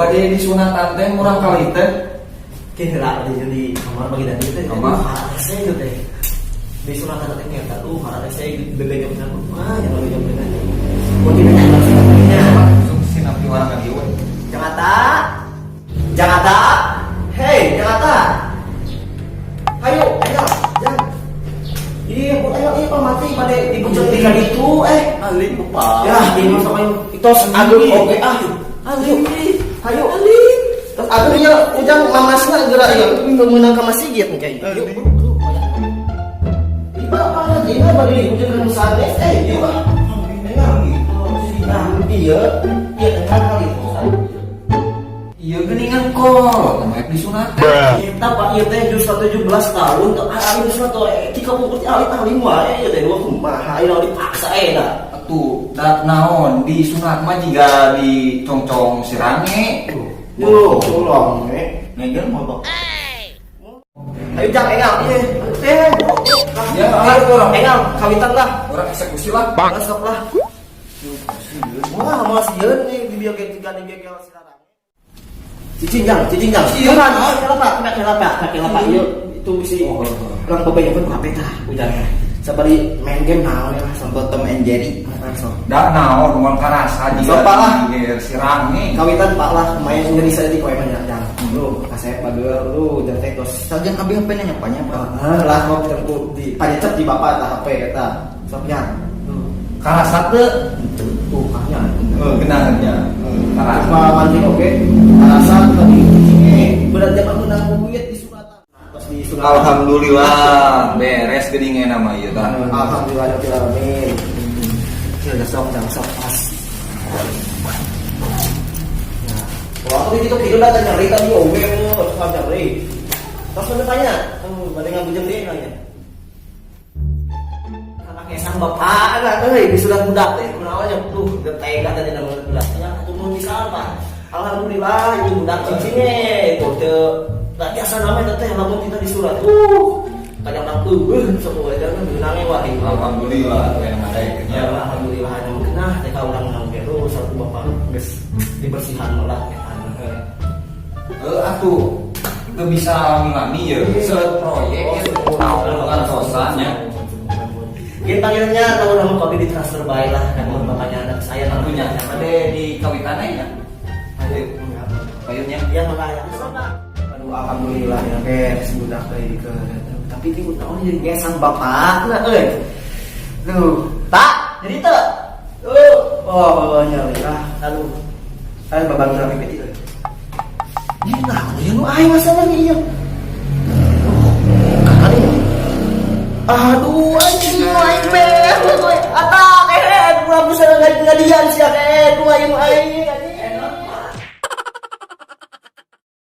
bade disunatan teh murah kali teh. Kira di kamar bagi tadi teh. Kamar. Saya gitu teh. Di sunatan teh nyata harus saya bebejong sama yang bebejong dengan. Mau dimana maksudnya? Langsung sinapi warang ka dieu. Jakarta. Jakarta. Hei, Jakarta. Ayo, jangan. Iya, ayo Pak mati pada dibujuk tinggal itu Alin lupa. Ya, ini masuk ayo. Itos aduh oke Alin. Ayo Alin. Terus aduh ya ujang mamasna geura ya menang ka masjid kayak. Yuk. Bapak lagi bagi ujang kan sate. Yuk. Iya kan kali itu. Iya geuningan kok, namanya disunatan. Kita Pak ieu teh justru 17 tahun teu ari justru tika pungkut alin wae ieu teh 2 kumaha ayeuna dipaksa dah. Atuh, dat naon disunat mah jiga di congcong sirange. Yo, tolong Ngegel mah Bang. Ayo jang engal ieu. Ya, ayo orang. Engal kawitan lah. Orang eksekusi lah. Masuk lah. Wah, mas yeun nih di biogen 3 di gegel silarang. Cicing jang. Iya kan, kenapa? Ieu itu bisi orang bebannya pun HP tah ujarnya. Sabari main game naon ya sampai Tom and Jerry. Da naon ruang karasa jiga di sirange. Kawitan Pak lah main sendiri saya di koe banyak jang. Lu kasep bageur lu jeung teh tos. Sajen abi HP nya nyapanya Pak. Lah kok tempur di panyecet di bapak tah HP eta. Sopnya. Karasa teu Tuh kahnya. Genahnya. Karasa mancing oke. Karasa tadi cicingnya berat zaman menang duit di suratan. Pas di suratan. Alhamdulillah beres geuningan mah ieu tah. Alhamdulillah rabbil alamin. Kita sok pas. Nah, waktu itu kita udah nyari tadi oke mau nyari. Terus mana tanya, pada ngabujem dia nanya. Sang bapak ada di surat budak teh kunawanya tuh getega tadi nama budak nya atuh mun bisa apa alhamdulillah itu budak cicingnya itu teu biasa namanya teh lamun kita di surat kadang-kadang sok wae kan beunangnya wah Alhamdulillah yang ada ya alhamdulillah ada kenah teh ka urang nang geus satu bapak geus dibersihan lah atuh teu bisa alami ya proyek kan sosannya. Kita panggilnya kalau nama kopi di transfer baik lah kan bapaknya anak saya tentunya yang ada di kawitannya ya kayunya ya makanya aduh alhamdulillah ya beres budak dari ke tapi di tahun jadi ngesang bapak nah tuh tak jadi tuh nyari lah lalu babang kami peti ini nah ini lu ayo masalahnya iya aduh anjing main ber ata kayak pura bisa ngadian sih